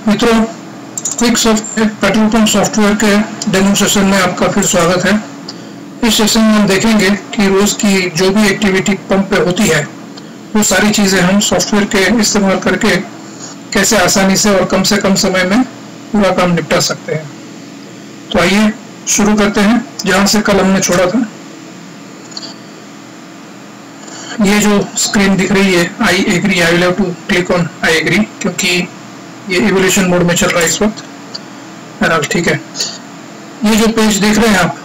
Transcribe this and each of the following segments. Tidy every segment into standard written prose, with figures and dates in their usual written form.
मित्रों, quick software petrol pump software के demo session में आपका फिर स्वागत है। इस सेशन में हम देखेंगे कि रोज की जो भी एक्टिविटी पंप पे होती है वो सारी चीजें हम सॉफ्टवेयर के इस्तेमाल करके कैसे आसानी से और कम से कम समय में पूरा काम निपटा सकते हैं। तो आइए शुरू करते हैं जहां से कल हमने छोड़ा था। ये जो स्क्रीन दिख रही है I agree, I will have to click on I agree क्योंकि ये इवोल्यूशन मोड में चल रहा है इस वक्त। बहरहाल ठीक है। ये जो पेज देख रहे हैं आप,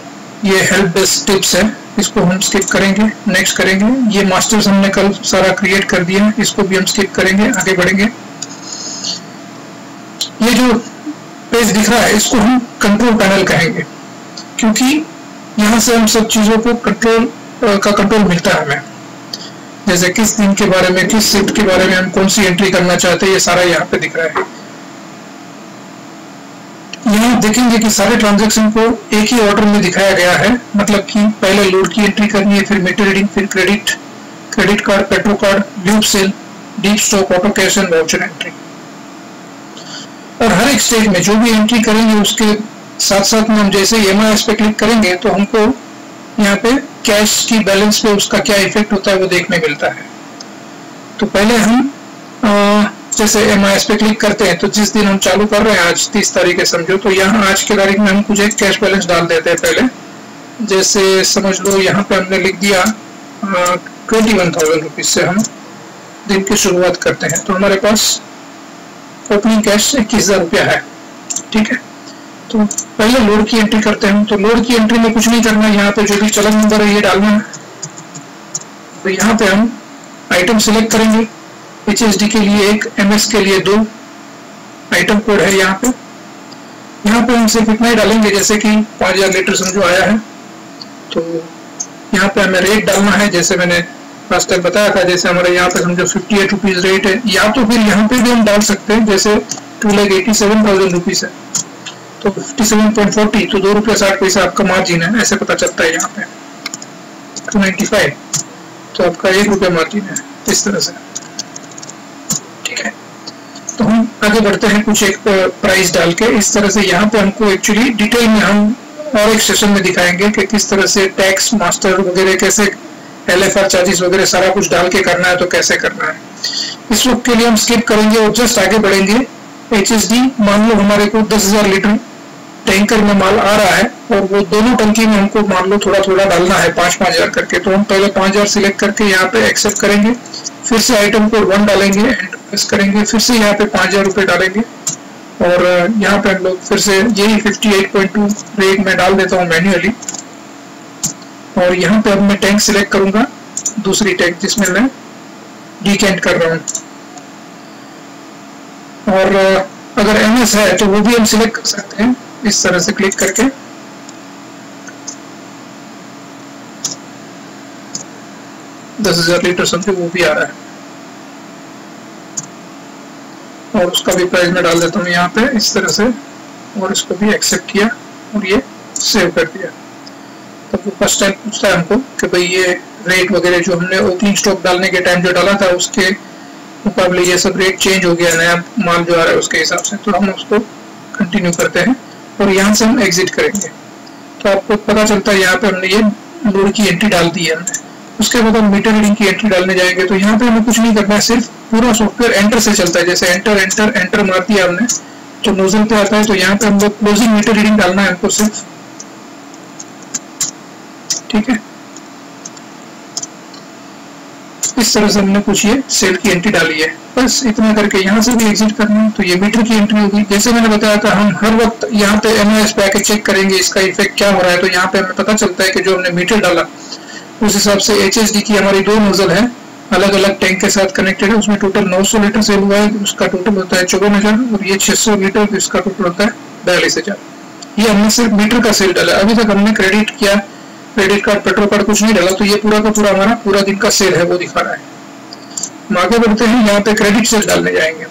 ये हेल्प डेस्क टिप्स है, इसको हम स्किप करेंगे, नेक्स्ट करेंगे। ये मास्टर्स हमने कल सारा क्रिएट कर दिया है, इसको भी हम स्किप करेंगे, आगे बढ़ेंगे। ये जो पेज दिख रहा है इसको हम कंट्रोल पैनल कहेंगे क्योंकि यहाँ से हम सब चीजों को कंट्रोल मिलता है हमें, जैसे किस दिन के बारे में, किस शिफ्ट के बारे में हम कौन सी एंट्री करना चाहते हैं, ये सारा यहाँ पे दिख रहा है। यहाँ देखेंगे कि सारे ट्रांजैक्शन को एक ही ऑर्डर में दिखाया गया है, मतलब कि पहले लोड की एंट्री करनी है, फिर मीटर रीडिंग, फिर credit card, petro card, loop sale, deep stock, auto cash and voucher entry. और हर एक स्टेज में जो भी एंट्री करेंगे उसके साथ साथ में हम जैसे MIS पे क्लिक करेंगे तो हमको यहाँ पे कैश की बैलेंस पे उसका क्या इफेक्ट होता है वो देखने मिलता है। तो पहले हम जैसे MIS पे क्लिक करते हैं तो जिस दिन हम चालू कर रहे हैं, आज 30 तारीख है समझो, तो यहाँ आज के तारीख में हम कुछ एक कैश बैलेंस डाल देते हैं पहले। जैसे समझ लो यहाँ पे हमने लिख दिया 21,000 रुपीज से हम दिन की शुरुआत करते हैं, तो हमारे पास ओपनिंग कैश 21,000 रुपया है। ठीक है, तो पहले लोड की एंट्री करते हैं। तो लोड की एंट्री में कुछ नहीं करना, यहाँ पे जो भी चलन नंबर है ये डालना है। तो यहाँ पे हम आइटम सिलेक्ट करेंगे, HSD के लिए 1, MS के लिए 2 आइटम कोड है यहाँ पे हम सिर्फ इतना ही डालेंगे जैसे कि 5,000 लीटर समझो आया है। तो यहाँ पे हमें रेट डालना है, जैसे मैंने लास्ट टाइम बताया था, जैसे हमारे यहाँ पे समझो 58 रुपीज रेट है, या तो फिर यहाँ पे भी हम डाल सकते हैं, जैसे 2,87,000 रुपीज है तो 57.40, तो 2 रुपया 60 पैसा आपका मार्जिन है, ऐसे पता चलता है। यहाँ पे 295 तो आपका 1 रुपया मार्जिन है, इस तरह से। ठीक है, तो हम आगे बढ़ते हैं कुछ एक प्राइस डाल के इस तरह से। यहाँ पे हमको एक्चुअली डिटेल में हम और एक सेशन में दिखाएंगे कि किस तरह से टैक्स मास्टर वगैरह, कैसे LFR चार्जेस वगैरह सारा कुछ डाल के करना है, तो कैसे करना है। इस वक्त के लिए हम स्किप करेंगे और जस्ट आगे बढ़ेंगे। HSD मान लो हमारे को 10,000 लीटर टैंकर में माल आ रहा है और वो दोनों टंकी में हमको मान लो थोड़ा थोड़ा डालना है 5,000 करके, तो हम पहले 5,000 सिलेक्ट करके यहाँ पे एक्सेप्ट करेंगे, फिर से आइटम कोड 1 डालेंगे, एंटर प्रेस करेंगे, फिर से यहाँ पे 5,000 रुपये डालेंगे और यहाँ पे हम लोग फिर से यही 58.2 रेट में डाल देता हूँ मैन्युअली। और यहाँ पे अब मैं टैंक सिलेक्ट करूंगा, दूसरी टैंक जिसमें मैं डीकेंट कर रहा हूँ। और अगर MS है तो वो भी हम सिलेक्ट कर सकते हैं इस तरह से क्लिक करके। 10,000 लीटर समझो वो भी आ रहा है और उसका भी प्राइस में डाल देता हूँ यहाँ पे इस तरह से, और इसको भी एक्सेप्ट किया और ये सेव कर दिया। तो वो फर्स्ट टाइम पूछता है हमको कि भाई ये रेट वगैरह जो हमने ओपनिंग स्टॉक डालने के टाइम जो डाला था उसके मुकाबले ये सब रेट चेंज हो गया, नया माल जो आ रहा है उसके हिसाब से। तो हम उसको कंटिन्यू करते हैं और यहाँ से हम एग्जिट करेंगे। तो आपको पता चलता है यहाँ पे हमने ये लोड की एंट्री डाल दी है हमने। उसके बाद हम मीटर रीडिंग की एंट्री डालने जाएंगे, तो यहाँ पे हमें कुछ नहीं करना है, सिर्फ पूरा सॉफ्टवेयर एंटर से चलता है। जैसे एंटर मार दिया हमने तो नोजल पे आता है, तो यहाँ पे हम लोग क्लोजिंग मीटर रीडिंग डालना है हमको सिर्फ। ठीक है, इस तरह से हमने कुछ ये सेल की एंट्री डाली है, बस इतना करके यहाँ से भी एग्जिट करना है। तो ये मीटर की एंट्री होगी। जैसे मैंने बताया था हम हर वक्त यहाँ पे MIS पे आके चेक करेंगे इसका इफेक्ट क्या हो रहा है। तो यहाँ पे हमें पता चलता है कि जो हमने मीटर डाला उस हिसाब से HSD की हमारी 2 नोजल है, अलग अलग टैंक के साथ कनेक्टेड है, उसमें टोटल 900 लीटर सेल हुआ है, उसका टोटल होता है 54,000, और ये 600 लीटर इसका टोटल होता है 42,000। ये हमने सिर्फ मीटर का सेल डाला। अभी तक हमने क्रेडिट किया, क्रेडिट कार्ड, पेट्रोल कार्ड कुछ नहीं डाला, तो ये पूरा का पूरा हमारा पूरा दिन का सेल है वो दिखा रहा है। हम आगे बढ़ते हैं, यहाँ पे क्रेडिट सेल डालने जाएंगे।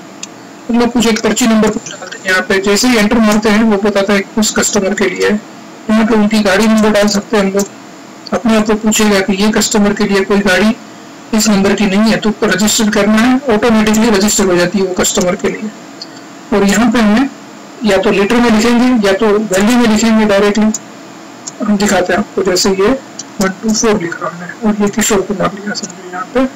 हम लोग कुछ एक पर्ची नंबर कुछ डालते हैं। यहाँ पे जैसे ही एंटर मारते हैं वो बताता है उस कस्टमर के लिए। यहाँ पे उनकी गाड़ी नंबर डाल सकते हैं हम लोग। अपने आप को पूछेगा कि ये कस्टमर के लिए कोई गाड़ी इस नंबर की नहीं है तो रजिस्टर करना है, ऑटोमेटिकली रजिस्टर हो जाती है वो कस्टमर के लिए। और यहाँ पे हमें या तो लीटर में लिखेंगे या तो वैल्यू में लिखेंगे डायरेक्टली। हम दिखाते हैं आपको, जैसे ये 124 लिखा हमने और ये किशोर कुमार लिखा समझो यहाँ पे।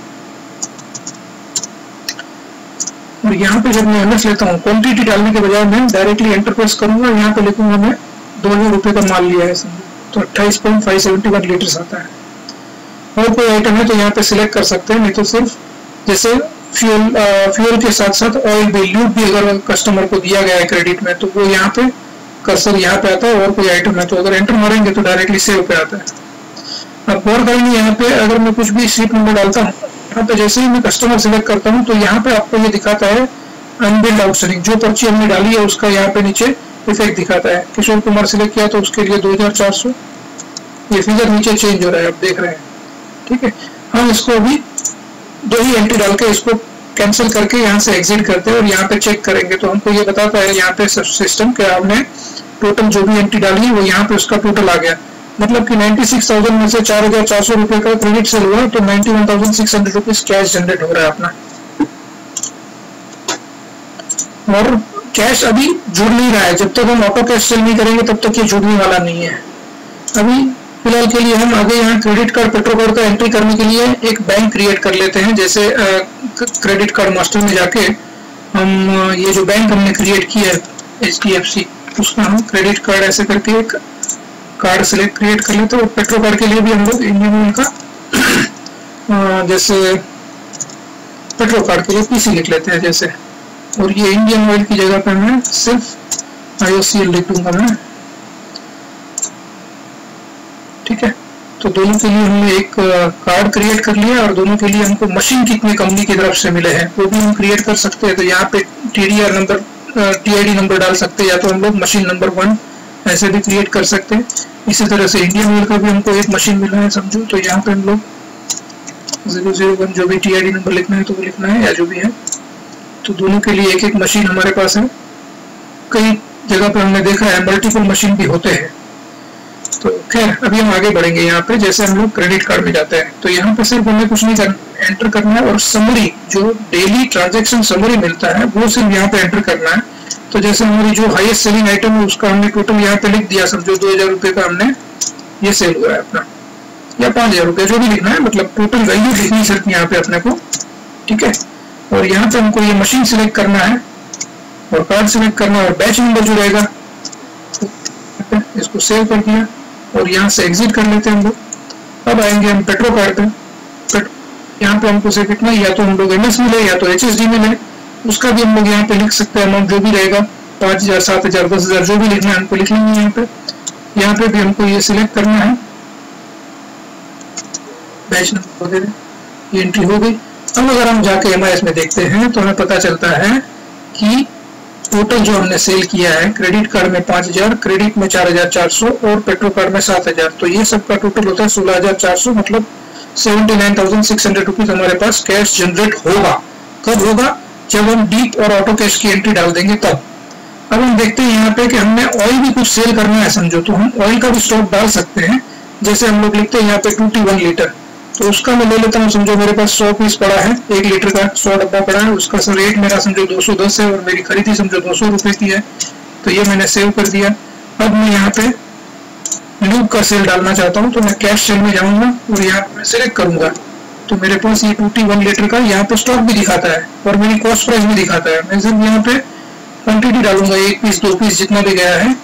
और यहाँ पे जब मैं एमएस लेता हूँ, क्वांटिटी डालने के बजाय मैं डायरेक्टली एंटर प्रेस करूंगा और यहाँ पे लिखूंगा मैं 2000 रुपये का माल लिया है समझो, तो 28.571 लीटर आता है। और कोई आइटम है तो यहाँ पे सिलेक्ट कर सकते हैं, नहीं तो सिर्फ जैसे फ्यूल के साथ साथ ऑयल भी, ल्यूब भी अगर कस्टमर को दिया गया है क्रेडिट में तो वो यहाँ पे कर्सर यहाँ पे आता है। और कोई आइटम है तो अगर एंटर मारेंगे तो डायरेक्टली सेव पे आता है। अब गौर करेंगे यहाँ पे अगर मैं कुछ भी शीट नंबर डालता हूँ, यहाँ पे जैसे ही मैं कस्टमर सिलेक्ट करता हूँ तो यहाँ पे आपको ये दिखाता है अनबिल्ड आउटस्टैंडिंग, जो पर्ची हमने डाली है उसका यहाँ पे नीचे इफेक्ट दिखाता है। किशोर कुमार सिलेक्ट किया तो उसके लिए 2400, ये फिगर नीचे चेंज हो रहा है, आप देख रहे हैं। ठीक है, हम इसको अभी 2 ही एंट्री डाल के इसको कैंसिल करके यहाँ से एग्जिट करते हैं और यहाँ पे चेक करेंगे तो हमको ये बताता है यहाँ पे सिस्टम के आपने टोटल जो भी एंट्री डाली है वो यहाँ पे उसका टोटल आ गया। मतलब कि 96,000 में से 4,400 रुपए का क्रेडिट सेल हुआ तो 91,600 रुपीज कैश जनरेट हो रहा है अपना। और कैश अभी जुड़ नहीं रहा है, जब तक हम ऑटो कैश सेल नहीं करेंगे तब तक ये जुड़ने वाला नहीं है। अभी फिलहाल के लिए हम आगे यहाँ क्रेडिट कार्ड, पेट्रो कार्ड का एंट्री करने के लिए एक बैंक क्रिएट कर लेते हैं। जैसे क्रेडिट कार्ड मास्टर में जाके हम ये जो बैंक हमने क्रिएट किया है HDFC, उसका हम क्रेडिट कार्ड ऐसे करके एक कार्ड सिलेक्ट क्रिएट कर लेते हैं। और पेट्रो कार्ड के लिए भी हम लोग इंडियन ऑयल का जैसे पेट्रो कार्ड के लिए PC लिख लेते हैं जैसे, और ये इंडियन ऑयल की जगह पे मैं सिर्फ IOCL लिख दूंगा मैं। ठीक है, तो दोनों के लिए हमने एक कार्ड क्रिएट कर लिया और दोनों के लिए हमको मशीन कितने कंपनी की तरफ से मिले हैं वो भी हम क्रिएट कर सकते हैं। तो यहाँ पे TDR नंबर, TID नंबर डाल सकते हैं, या तो हम लोग मशीन नंबर 1 ऐसे भी क्रिएट कर सकते हैं। इसी तरह से इंडियन ऑयल का भी हमको एक मशीन मिला है समझो, तो यहाँ पे हम लोग 001 जो भी TID नंबर लिखना है तो वो लिखना है या जो भी है। तो दोनों के लिए एक एक मशीन हमारे पास है। कई जगह पे हमने देखा है मल्टीपल मशीन भी होते हैं। तो खैर अभी हम आगे बढ़ेंगे। यहाँ पे जैसे हम लोग क्रेडिट कार्ड में जाते हैं तो यहाँ पे सिर्फ हमें कुछ नहीं एंटर करना है, और समरी जो डेली ट्रांजैक्शन समरी मिलता है वो सिर्फ यहाँ पे एंटर करना है। तो जैसे हमारी जो हाईएस्ट सेलिंग आइटम है उसका हमने टोटल यहाँ पे लिख दिया समझो, 2000 रुपये का हमने ये सेल हुआ है अपना, या 5000 रुपये जो भी लिखना है, मतलब टोटल वैल्यू लिखनी सिर्फ यहाँ पे अपने को। ठीक है, और यहाँ पे हमको ये मशीन सिलेक्ट करना है और कार्ड सिलेक्ट करना है और बैच नंबर जो रहेगा इसको सेव कर दिया और यहाँ से एग्जिट कर लेते हैं हम लोग। अब आएंगे हम पेट्रो कार्ड पे। यहाँ पे हमको सिर्फ इतना, या तो हम लोग MS मिले या तो HSD मिले, उसका भी हम लोग यहाँ पे लिख सकते हैं अमाउंट जो भी रहेगा, 5000, 7000, 10,000 जो भी लिखना है हमको लिख लेंगे यहाँ पे। यहाँ पे भी हमको ये सिलेक्ट करना है, बैच नंबर वगैरह, ये एंट्री हो गई। अब अगर हम जाके MIS में देखते हैं तो हमें पता चलता है कि टोटल जो हमने सेल किया है क्रेडिट कार्ड में 5000, क्रेडिट में 4400 और पेट्रो कार्ड में 7000, तो ये सब का टोटल होता है 16400, मतलब 79,600 रुपीज हमारे पास कैश जनरेट होगा। कब होगा? जब हम डीप और ऑटो कैश की एंट्री डाल देंगे तब। अब हम देखते हैं यहाँ पे कि हमने ऑयल भी कुछ सेल करना है समझो, तो हम ऑयल का भी स्टॉक डाल सकते हैं। जैसे हम लोग लिखते हैं यहाँ पे 2T1 लीटर, तो उसका मैं ले लेता हूँ समझो, मेरे पास 100 पीस पड़ा है, 1 लीटर का 100 डब्बा पड़ा है, उसका रेट मेरा समझो 210 है और मेरी खरीदी समझो 200 रुपए की है, तो ये मैंने सेव कर दिया। अब मैं यहाँ पे लूप का सेल डालना चाहता हूँ, तो मैं कैश सेल में जाऊंगा और यहाँ पे सिलेक्ट करूंगा, तो मेरे पास ये 2T1 लीटर का यहाँ पे स्टॉक भी दिखाता है और मेरी कॉस्ट प्राइस भी दिखाता है। मैं सिर्फ यहाँ पे क्वांटिटी डालूंगा, 1 पीस 2 पीस जितना भी गया है।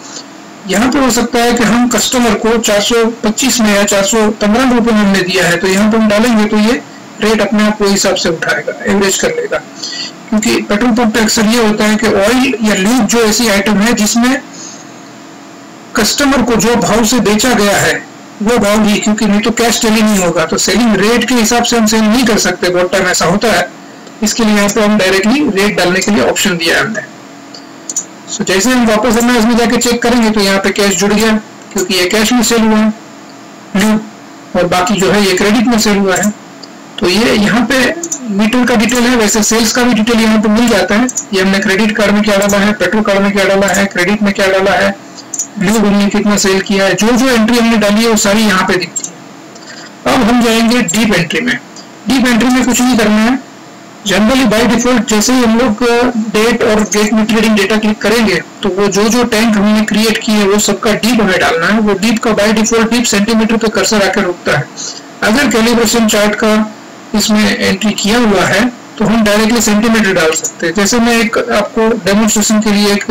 यहाँ पे हो सकता है कि हम कस्टमर को 425 में या 415 रुपए में हमने दिया है, तो यहाँ पे हम डालेंगे तो ये रेट अपने आप को हिसाब से उठाएगा, एवरेज कर लेगा। क्योंकि पेट्रोल पंप पे अक्सर ये होता है कि ऑयल या लूब जो ऐसी आइटम है जिसमें कस्टमर को जो भाव से बेचा गया है वो भाव ही, क्योंकि नहीं तो कैश सेलिंग नहीं होगा, तो सेलिंग रेट के हिसाब से हम सेल नहीं कर सकते, बहुत टाइम ऐसा होता है। इसके लिए यहाँ पे हम डायरेक्टली रेट डालने के लिए ऑप्शन दिया है हमने। तो जैसे हम वापस MIS में जाके चेक करेंगे तो यहाँ पे कैश जुड़ गया, क्योंकि ये कैश में सेल हुआ है लूब, और बाकी जो है ये क्रेडिट में सेल हुआ है। तो ये यहाँ पे मीटर का डिटेल है, वैसे सेल्स का भी डिटेल यहाँ पे मिल जाता है। ये हमने क्रेडिट कार्ड में क्या डाला है, पेट्रोल कार्ड में क्या डाला है, क्रेडिट में क्या डाला है, लूब हमने कितना सेल किया है, जो जो एंट्री हमने डाली है वो सारी यहाँ पे दिखती है। अब हम जाएंगे डीप एंट्री में। डीप एंट्री में कुछ नहीं करना है, जनरली बाय डिफॉल्ट जैसे ही हम लोग डेट और gate meter reading data click करेंगे तो वो जो टैंक हमने क्रिएट किए वो सबका डीप हमें डालना है। वो डीप का बाय डिफॉल्ट डीप सेंटीमीटर पे कर्सर आकर रुकता है। अगर कैलिब्रेशन चार्ट का इसमें एंट्री किया हुआ है तो हम डायरेक्टली सेंटीमीटर डाल सकते हैं। जैसे मैं एक आपको डेमोन्स्ट्रेशन के लिए एक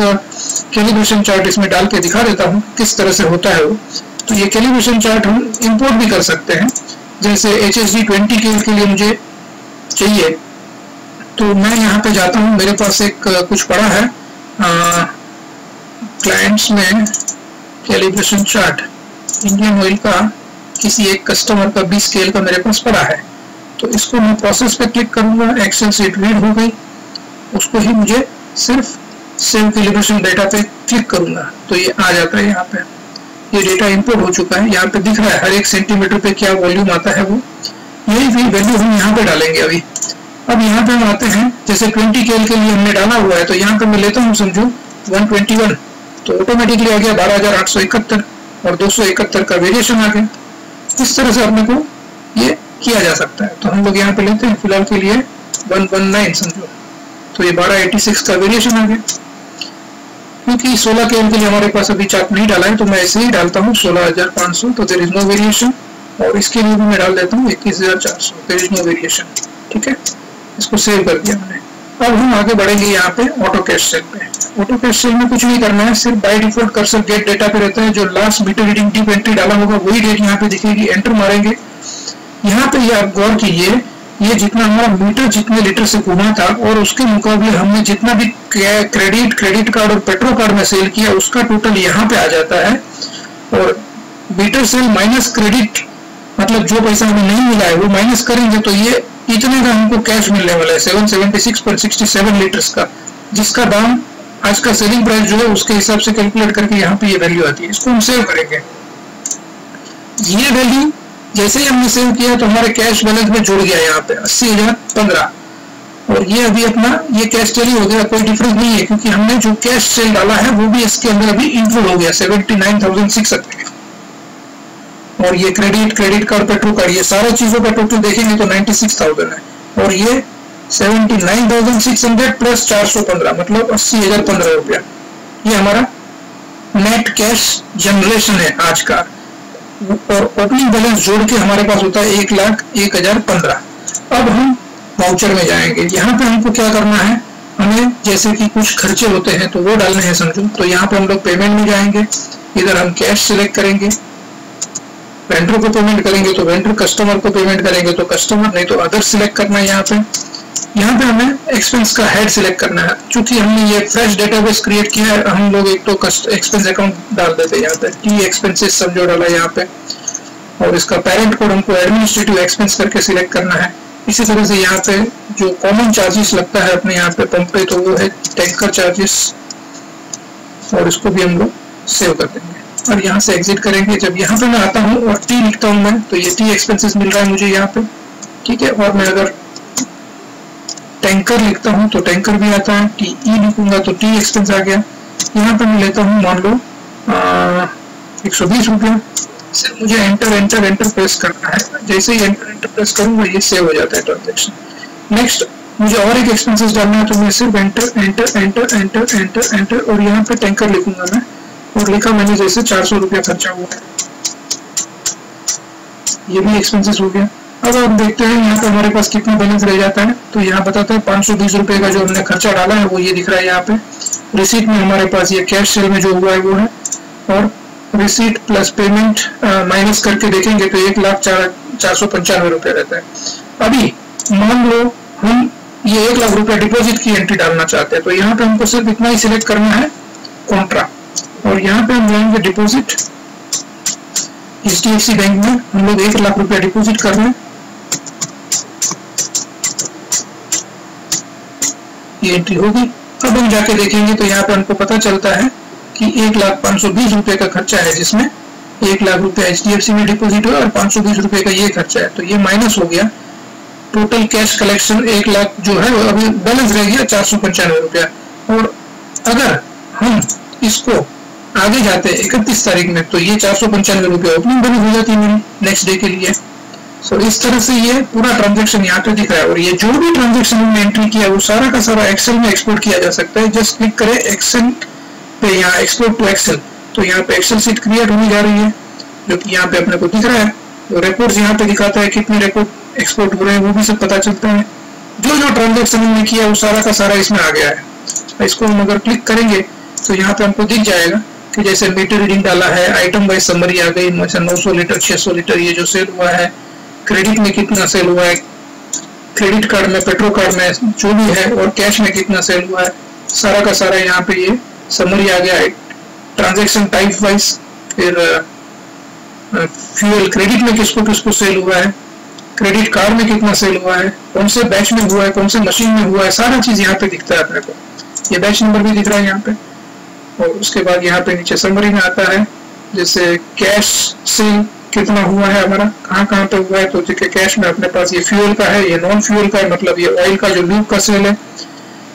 कैलिब्रेशन चार्ट इसमें डाल के दिखा देता हूँ किस तरह से होता है वो। तो ये कैलिब्रेशन चार्ट हम इंपोर्ट भी कर सकते हैं। जैसे HSD 20 के लिए मुझे चाहिए तो मैं यहाँ पे जाता हूँ, मेरे पास एक कुछ पड़ा है क्लाइंट्स में कैलिब्रेशन चार्ट इंडियन ऑयल का किसी एक कस्टमर का 20 स्केल का मेरे पास पड़ा है। तो इसको मैं प्रोसेस पे क्लिक करूंगा, एक्सेल सीट रीड हो गई, उसको ही मुझे सिर्फ सेव कैलिब्रेशन डेटा पे क्लिक करूंगा तो ये आ जाता है। यहाँ पे ये डेटा इंपोर्ट हो चुका है, यहाँ पे दिख रहा है हर एक सेंटीमीटर पे क्या वॉल्यूम आता है वो। यही वैल्यू हम यहाँ पे डालेंगे अभी। अब यहाँ पे हम आते हैं, जैसे 20 केल के लिए हमने डाला हुआ है तो यहाँ पे मैं लेता हूँ समझो 121 तो ऑटोमेटिकली आ गया 12,871 और 271 का वेरिएशन आ गया। इस तरह से अपने को ये किया जा सकता है। तो हम लोग यहाँ पे लेते हैं फिलहाल के लिए 119 समझो, तो ये 1286 का वेरिएशन आ गया। क्योंकि 16 केल के लिए हमारे पास अभी चार्ट नहीं डाला है तो मैं ऐसे ही डालता हूँ 16,500 तो देयर इज नो वेरिएशन। और इसके लिए भी मैं डाल देता हूँ 21,400, देयर इज नो वेरिएशन। ठीक है, इसको सेव कर दिया मैंने। अब हम आगे बढ़ेंगे यहाँ पे ऑटो कैश सेल पे। ऑटो कैश सेल में कुछ नहीं करना है, सिर्फ by default cursor gate data पे रहता है। जो last meter reading deep entry डाला होगा वही डेट यहाँ पे दिखेगी, एंटर मारेंगे। यहाँ पे ये आप गौर कीजिए, ये जितना हमारा मीटर जितने लीटर से घूमा था और उसके मुकाबले हमने जितना भी क्रेडिट कार्ड और पेट्रो कार्ड में सेल किया उसका टोटल यहाँ पे आ जाता है। और मीटर सेल माइनस क्रेडिट मतलब जो पैसा हमें नहीं मिला है वो माइनस करेंगे तो ये इतने का हमको कैश मिलने वाला है 776.67 लीटर्स का, जिसका दाम आज का सेलिंग प्राइस जो है उसके हिसाब से कैलकुलेट करके यहाँ पे ये वैल्यू आती है। इसको हम सेव करेंगे। ये वैल्यू जैसे ही हमने सेव किया तो हमारे कैश बैलेंस में जुड़ गया यहाँ पे 80,015 और ये अभी अपना ये कैश सेल हो गया। कोई डिफरेंस नहीं है क्योंकि हमने जो कैश सेल डाला है वो भी इसके अंदर अभी इंक्लूड हो गया 79,600 और ये क्रेडिट कार्ड पेट्रो कार्ड ये सारे चीजों का टोटल देखेंगे तो 96,000 है और ये 79,600 प्लस 415 मतलब 80,015 रुपया। ये हमारा नेट कैश जनरेशन है आज का। और ओपनिंग बैलेंस जोड़ के हमारे पास होता है 1,01,015। अब हम वाउचर में जाएंगे। यहाँ पे हमको क्या करना है, हमें जैसे कि कुछ खर्चे होते हैं तो वो डालने हैं समझो। तो यहाँ पे हम लोग पेमेंट में जाएंगे, इधर हम कैश सिलेक्ट करेंगे, वेंडर को पेमेंट करेंगे तो वेंडर, कस्टमर को पेमेंट करेंगे तो कस्टमर, नहीं तो अदर सिलेक्ट करना है। यहाँ पे हमें एक्सपेंस का हेड सिलेक्ट करना है। चूंकि हमने ये फ्रेश डेटाबेस क्रिएट किया है हम लोग एक तो एक्सपेंस अकाउंट डाल देते हैं यहाँ पे, टी एक्सपेंसेस समझो डाला यहाँ पे। और इसका पेरेंट कोड हमको एडमिनिस्ट्रेटिव एक्सपेंस करके सिलेक्ट करना है। इसी तरह से यहाँ पे जो कॉमन चार्जेस लगता है अपने यहाँ पे पंप पे तो वो है टैंकर चार्जेस और इसको भी हम लोग सेव कर देंगे और यहाँ से एग्जिट करेंगे। जब यहाँ पे मैं आता हूँ और टी लिखता हूँ मैं तो ये टी एक्सपेंसेस मिल रहा है मुझे यहाँ पे। ठीक है, और मैं अगर टैंकर लिखता हूँ तो टैंकर भी आता है, टी ई लिखूंगा तो टी एक्सपेंस आ गया। यहाँ पे मैं लेता हूँ मान लो 120 रुपया। सिर्फ मुझे एंटर प्रेस करना है। जैसे ही एंटर प्रेस करूंगा ये सेव हो जाता है ट्रांजेक्शन। नेक्स्ट मुझे और एक एक्सपेंसेस डालना है तो मैं सिर्फ एंटर और यहाँ पे टैंकर लिखूंगा मैं और लिखा मैंने जैसे 400 रुपया खर्चा हुआ है, ये भी एक्सपेंसेस हो गया। अब आप देखते हैं यहाँ पे हमारे पास कितना बैलेंस रह जाता है तो यहाँ बताता है 520 रुपए का जो हमने खर्चा डाला है वो ये दिख रहा है यहाँ पे। रिसीट में हमारे पास ये कैश सेल में जो हुआ है वो है और रिसीट प्लस पेमेंट माइनस करके देखेंगे तो 1,04,495 रुपया रहता है। अभी मान लो हम ये 1 लाख रुपया डिपॉजिट की एंट्री डालना चाहते हैं तो यहाँ पे हमको सिर्फ इतना ही सिलेक्ट करना है कॉन्ट्रा और यहाँ पे हम जाएंगे डिपॉजिट। HDFC बैंक में हम लोग 1 लाख रुपया डिपॉजिट कर रहे हैं। ये एंट्री होगी। अब हम जाके देखेंगे तो यहाँ पे हमको पता चलता है कि 1,520 रुपए का खर्चा है जिसमें 1 लाख रुपया HDFC में डिपॉजिट हुआ और 520 रुपए का ये खर्चा है तो ये माइनस हो गया। टोटल कैश कलेक्शन 1 लाख जो है अभी बैलेंस रह गया 495 रुपया। और अगर हम इसको आगे जाते 31 तारीख में तो ये 495 रुपया ओपनिंग बैलेंस हो जाती है मेरी नेक्स्ट डे के लिए। सो इस तरह से ये पूरा ट्रांजैक्शन यहाँ पे दिख रहा है, और ये जो भी ट्रांजैक्शन हमने एंट्री किया वो सारा का सारा एक्सेल में एक्सपोर्ट किया जा सकता है। जस्ट क्लिक करें एक्सेल पे, यहाँ एक्सपोर्ट टू एक्सेल, तो यहाँ पे एक्सेल शीट क्रिएट होने जा रही है जो कि यहाँ पे अपने को दिख रहा है। तो रिपोर्ट्स यहाँ पे दिखाता है कितने रिपोर्ट एक्सपोर्ट हो रहे हैं, वो भी सब पता चलता है। जो जो ट्रांजैक्शन हमने किया वो सारा का सारा इसमें आ गया है। इसको हम अगर क्लिक करेंगे तो यहाँ पे हमको दिख जाएगा कि जैसे मीटर रीडिंग डाला है, आइटम वाइज समरी आ गई, 900 लीटर 600 लीटर ये जो सेल हुआ है, क्रेडिट में कितना सेल हुआ है, क्रेडिट कार्ड में, पेट्रो कार्ड में जो भी है, और कैश में कितना सेल हुआ है, सारा का सारा यहाँ पे ये समरी आ गया है ट्रांजैक्शन टाइप वाइज। फिर फ्यूल क्रेडिट में किसको किसको सेल हुआ है, क्रेडिट कार्ड में कितना सेल हुआ है, कौन से बैच में हुआ है, कौन से मशीन में हुआ है, सारा चीज यहाँ पे दिखता है अपने को। ये बैच नंबर भी दिख रहा है यहाँ पे। और उसके बाद यहाँ पे नीचे समरी में आता है जैसे कैश सेल कितना हुआ है हमारा, कहाँ कहाँ पे हुआ है। तो देखिए कैश में अपने पास ये फ्यूल का है, ये नॉन फ्यूल का है, मतलब ये ऑयल का जो लूप का सेल है,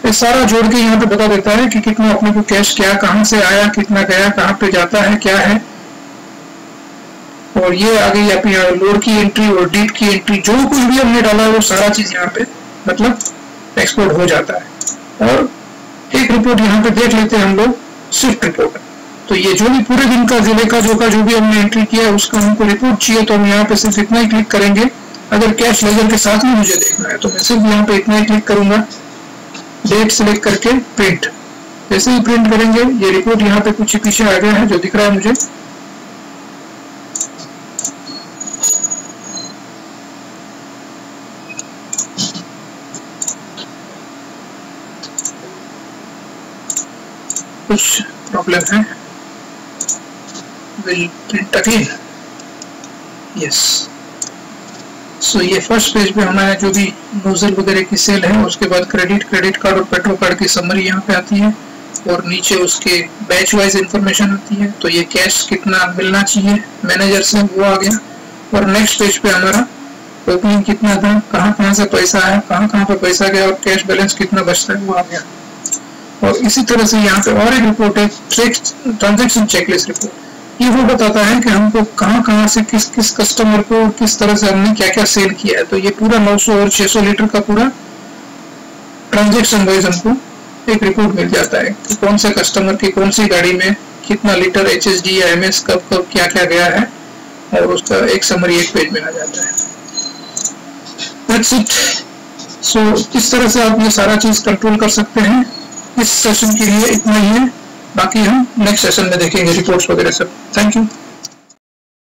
ये सारा जोड़ के यहाँ पे बता देता है कि कितना अपने को कैश क्या कहाँ से आया, कितना गया, कहाँ पे जाता है, क्या है। और ये आ गई अपनी लोड की एंट्री और डीप की एंट्री, जो कुछ भी हमने डाला है वो सारा चीज यहाँ पे मतलब एक्सपोर्ट हो जाता है। और एक रिपोर्ट यहाँ पे देख लेते हैं हम लोग, स्विफ्ट रिपोर्ट। तो ये जो भी पूरे दिन का जिले का जो भी हमने एंट्री किया है उसका हमको रिपोर्ट चाहिए, तो हम यहाँ पे सिर्फ इतना ही क्लिक करेंगे। अगर कैश लेजर के साथ में मुझे देखना है तो मैं सिर्फ यहाँ पे इतना ही क्लिक करूंगा, डेट सिलेक्ट करके प्रिंट। जैसे ही प्रिंट करेंगे ये रिपोर्ट यहाँ पे कुछ पीछे आ गया है जो दिख रहा है मुझे। कुछ प्रॉब्लम है, विल प्रिंट अगेन, यस। सो ये फर्स्ट पेज पे हमारा जो भी नोजल वगैरह की सेल है, उसके बाद क्रेडिट कार्ड और पेट्रो कार्ड की समरी यहाँ पे आती है, और नीचे उसके बैच वाइज इंफॉर्मेशन आती है। तो ये कैश कितना मिलना चाहिए मैनेजर से वो आ गया, और नेक्स्ट पेज पे हमारा ओपनिंग कितना था, कहाँ कहाँ से पैसा आया, कहाँ कहाँ पे पैसा गया, और कैश बैलेंस कितना बचता है वो आ गया। और इसी तरह से यहाँ पे और एक रिपोर्ट है, ट्रांजैक्शन चेकलिस्ट रिपोर्ट। ये वो बताता है कि हमको कहाँ कहाँ से किस किस कस्टमर को किस तरह से हमने क्या क्या सेल किया है। तो ये पूरा 900 और 600 लीटर का पूरा ट्रांजैक्शन वाइज हमको एक रिपोर्ट मिल जाता है कि कौन से कस्टमर की कौन सी गाड़ी में कितना लीटर HSD या MS कब कब क्या क्या गया है, और उसका एक समरी एक पेज में आ जाता है। That's it. So, इस तरह से आप ये सारा चीज कंट्रोल कर सकते हैं। इस सेशन के लिए इतना ही है, बाकी हम नेक्स्ट सेशन में देखेंगे रिपोर्ट्स वगैरह सब। Thank you.